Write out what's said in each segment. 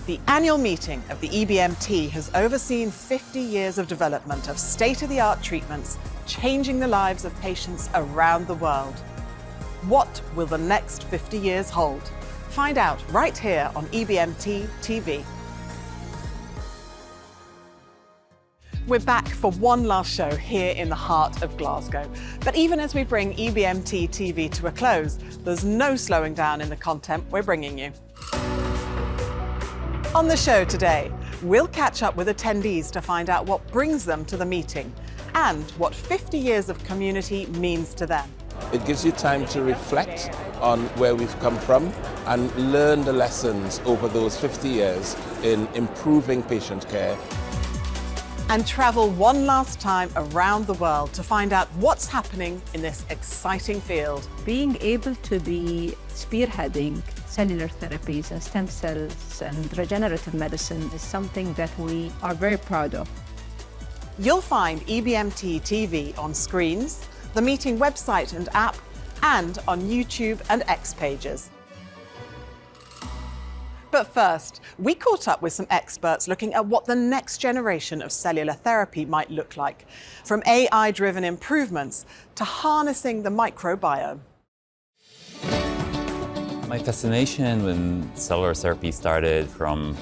The annual meeting of the EBMT has overseen 50 years of development of state-of-the-art treatments, changing the lives of patients around the world. What will the next 50 years hold? Find out right here on EBMT TV. We're back for one last show here in the heart of Glasgow. But even as we bring EBMT TV to a close, there's no slowing down in the content we're bringing you. On the show today, we'll catch up with attendees to find out what brings them to the meeting and what 50 years of community means to them. It gives you time to reflect on where we've come from and learn the lessons over those 50 years in improving patient care. And travel one last time around the world to find out what's happening in this exciting field. Being able to be spearheading cellular therapies and stem cells and regenerative medicine is something that we are very proud of. You'll find EBMT TV on screens, the meeting website and app, and on YouTube and X pages. But first, we caught up with some experts looking at what the next generation of cellular therapy might look like, from AI-driven improvements to harnessing the microbiome. My fascination with cellular therapy started from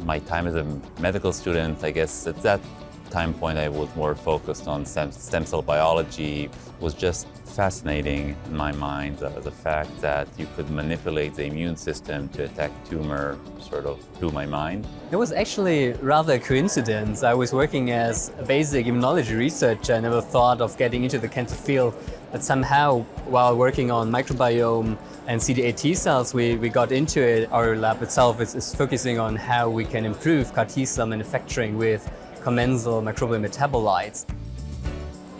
my time as a medical student. I guess at that time point I was more focused on stem cell biology. It was just fascinating in my mind, the fact that you could manipulate the immune system to attack tumor sort of blew my mind. It was actually rather a coincidence. I was working as a basic immunology researcher. I never thought of getting into the cancer field, but somehow while working on microbiome and CD8 T cells, we got into it. Our lab itself is focusing on how we can improve CAR T cell manufacturing with commensal microbial metabolites.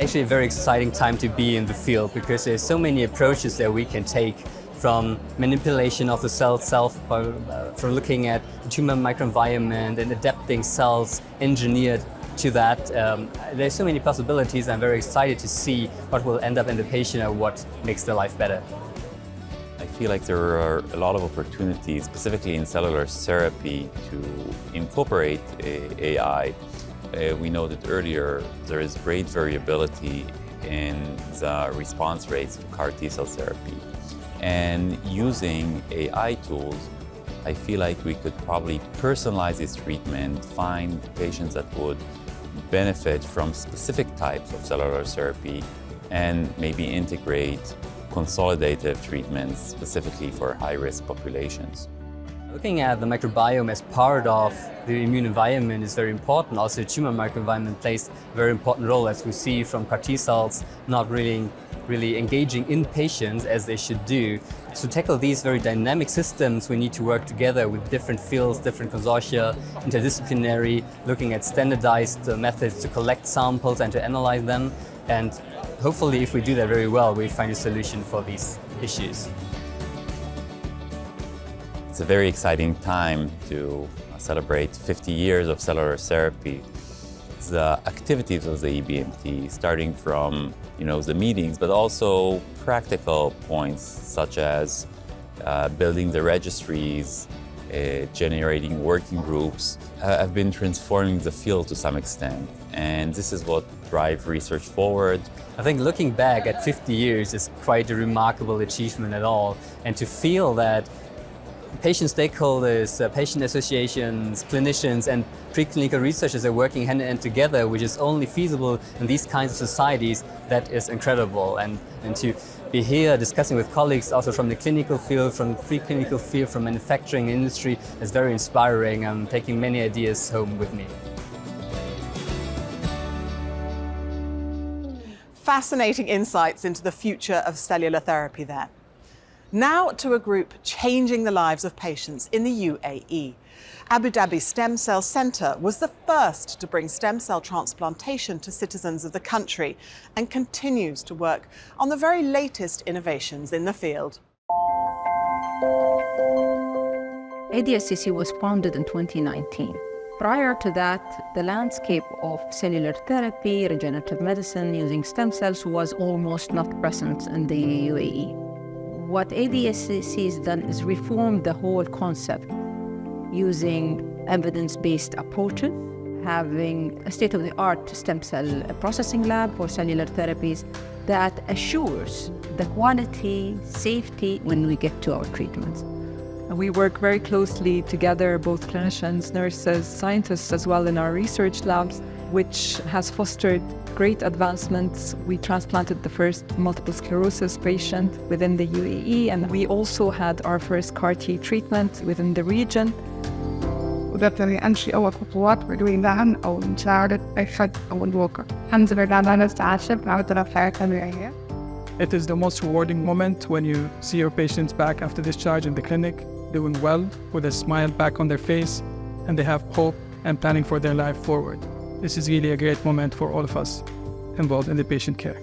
Actually a very exciting time to be in the field because there's so many approaches that we can take, from manipulation of the cell itself, from looking at the tumor microenvironment and adapting cells engineered to that. There's so many possibilities. I'm very excited to see what will end up in the patient and what makes their life better. I feel like there are a lot of opportunities, specifically in cellular therapy, to incorporate AI. We noted earlier there is great variability in the response rates to CAR T cell therapy. And using AI tools, I feel like we could probably personalize this treatment, find patients that would benefit from specific types of cellular therapy, and maybe integrate consolidative treatments specifically for high-risk populations. Looking at the microbiome as part of the immune environment is very important. Also, the tumor microenvironment plays a very important role, as we see from CAR T cells not really engaging in patients as they should do. To tackle these very dynamic systems, we need to work together with different fields, different consortia, interdisciplinary, looking at standardized methods to collect samples and to analyze them. And hopefully, if we do that very well, we find a solution for these issues. It's a very exciting time to celebrate 50 years of cellular therapy. The activities of the EBMT, starting from the meetings, but also practical points such as building the registries, generating working groups, have been transforming the field to some extent. And this is what drives research forward. I think looking back at 50 years is quite a remarkable achievement at all. And to feel that patient stakeholders, patient associations, clinicians, and preclinical researchers are working hand in hand together, which is only feasible in these kinds of societies, that is incredible. And to be here discussing with colleagues also from the clinical field, from the preclinical field, from manufacturing industry is very inspiring. I'm taking many ideas home with me. Fascinating insights into the future of cellular therapy there. Now to a group changing the lives of patients in the UAE. Abu Dhabi Stem Cell Centre was the first to bring stem cell transplantation to citizens of the country and continues to work on the very latest innovations in the field. ADCC was founded in 2019. Prior to that, the landscape of cellular therapy, regenerative medicine using stem cells was almost not present in the UAE. What ADCC has done is reform the whole concept. using evidence-based approaches, having a state-of-the-art stem cell processing lab for cellular therapies that assures the quality, safety when we get to our treatments. We work very closely together, both clinicians, nurses, scientists, as well in our research labs, which has fostered great advancements. We transplanted the first multiple sclerosis patient within the UAE, and we also had our first CAR-T treatment within the region. وده أنشئ أول خطوات بدون أو مساعدة أي حد أو الواقع. الحمد لله أنا استعشت بعد رفع طبيعية. It is the most rewarding moment when you see your patients back after discharge in the clinic, doing well, with a smile back on their face, and they have hope and planning for their life forward. This is really a great moment for all of us involved in the patient care.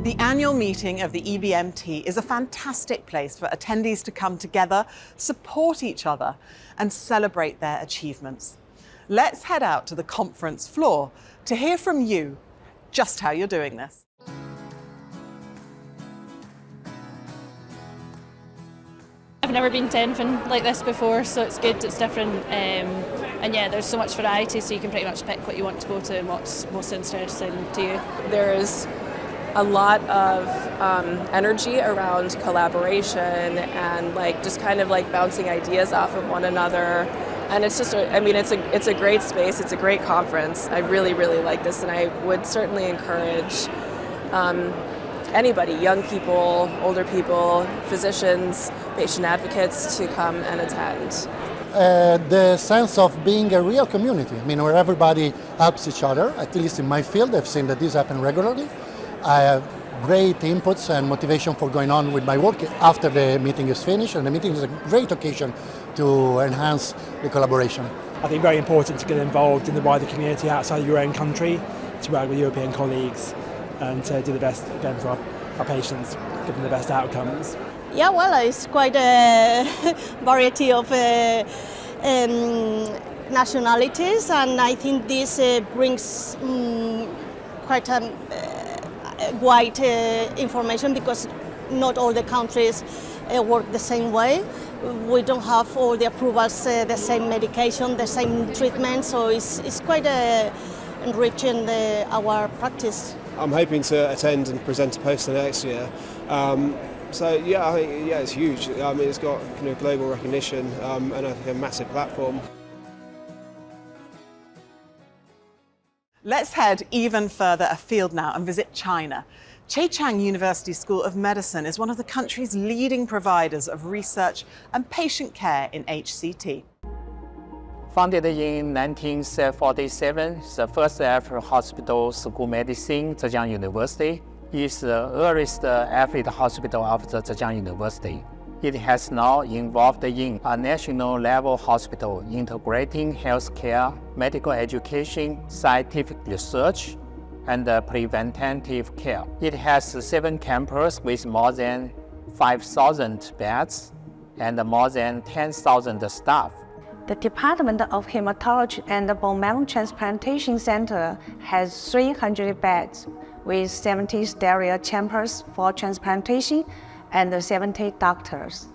The annual meeting of the EBMT is a fantastic place for attendees to come together, support each other, and celebrate their achievements. Let's head out to the conference floor to hear from you just how you're doing this. I've never been to anything like this before, so it's good, it's different, and yeah, there's so much variety, so you can pretty much pick what you want to go to and what's most interesting to you. There's a lot of energy around collaboration and like just kind of like bouncing ideas off of one another, and it's just it's a great space, it's a great conference. I really like this, and I would certainly encourage anybody, young people, older people, physicians, patient advocates to come and attend. The sense of being a real community, where everybody helps each other, at least in my field. I've seen that this happen regularly. I have great inputs and motivation for going on with my work after the meeting is finished, and the meeting is a great occasion to enhance the collaboration. I think very important to get involved in the wider community outside of your own country, to work with European colleagues and to do the best again for our patients, give them the best outcomes. Yeah, well, it's quite a variety of nationalities, and I think this brings quite a wide information, because not all the countries work the same way. We don't have all the approvals, the same medication, the same treatment, so it's quite enriching our practice. I'm hoping to attend and present a poster next year. So yeah, I think it's huge. It's got global recognition and I think a massive platform. Let's head even further afield now and visit China. Chang University School of Medicine is one of the country's leading providers of research and patient care in HCT. Founded in 1947, the first ever hospital school medicine, Zhejiang University, is the earliest affiliate hospital of the Zhejiang University. It has now evolved in a national level hospital integrating healthcare, medical education, scientific research, and preventative care. It has 7 campuses with more than 5,000 beds and more than 10,000 staff. The Department of Hematology and Bone Marrow Transplantation Center has 300 beds with 70 sterile chambers for transplantation and 70 doctors.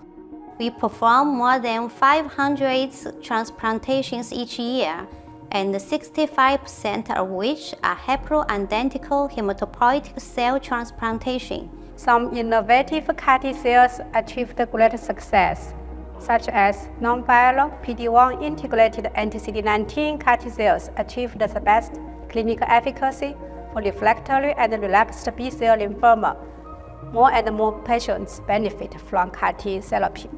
We perform more than 500 transplantations each year, and 65% of which are haploidentical hematopoietic cell transplantation. Some innovative CAR-T cells achieved great success, such as non-viral PD-1 integrated anti-CD19 CAR-T cells achieved the best clinical efficacy for refractory and relapsed B-cell lymphoma. More and more patients benefit from CAR-T therapy.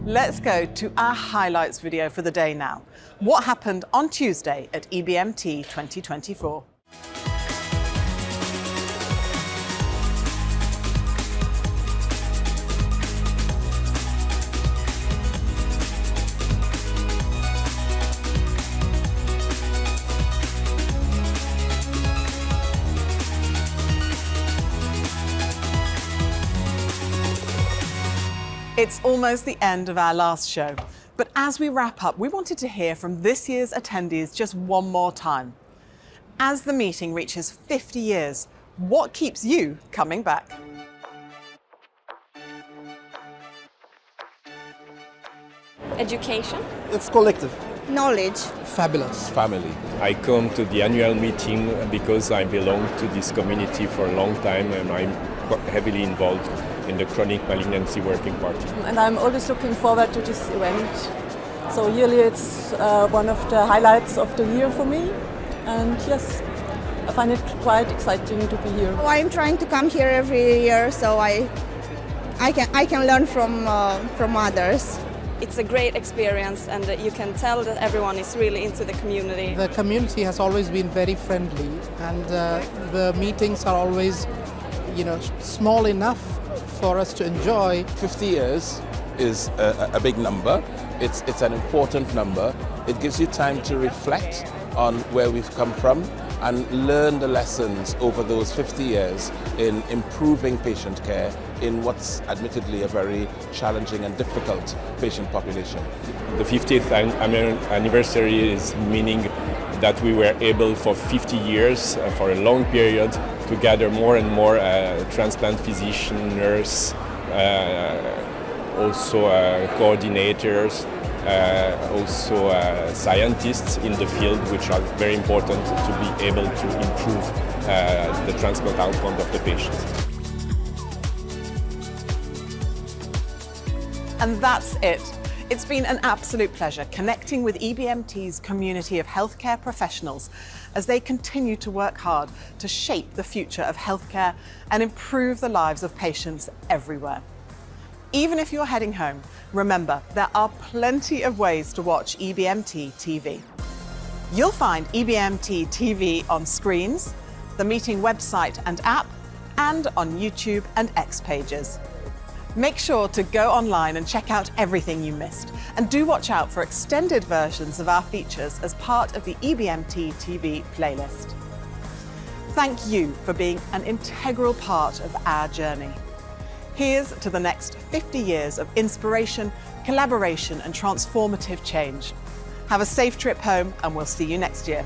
Let's go to our highlights video for the day now. What happened on Tuesday at EBMT 2024? It's almost the end of our last show, but as we wrap up, we wanted to hear from this year's attendees just one more time. As the meeting reaches 50 years, what keeps you coming back? Education. It's collective. Knowledge. Fabulous. Family. I come to the annual meeting because I belong to this community for a long time and I'm heavily involved in the chronic malignancy working party. And I'm always looking forward to this event. So yearly it's one of the highlights of the year for me. And yes, I find it quite exciting to be here. Well, I'm trying to come here every year so I can learn from others. It's a great experience and you can tell that everyone is really into the community. The community has always been very friendly and the meetings are always, small enough for us to enjoy. 50 years is a big number. It's an important number. It gives you time to reflect on where we've come from and learn the lessons over those 50 years in improving patient care in what's admittedly a very challenging and difficult patient population. The 50th anniversary is meaning that we were able for 50 years, for a long period, to gather more and more transplant physicians, nurses, also coordinators, also scientists in the field, which are very important to be able to improve the transplant outcome of the patients. And that's it. It's been an absolute pleasure connecting with EBMT's community of healthcare professionals as they continue to work hard to shape the future of healthcare and improve the lives of patients everywhere. Even if you're heading home, remember there are plenty of ways to watch EBMT TV. You'll find EBMT TV on screens, the meeting website and app, and on YouTube and X pages. Make sure to go online and check out everything you missed, and do watch out for extended versions of our features as part of the EBMT TV playlist. Thank you for being an integral part of our journey. Here's to the next 50 years of inspiration, collaboration, and transformative change. Have a safe trip home, and we'll see you next year.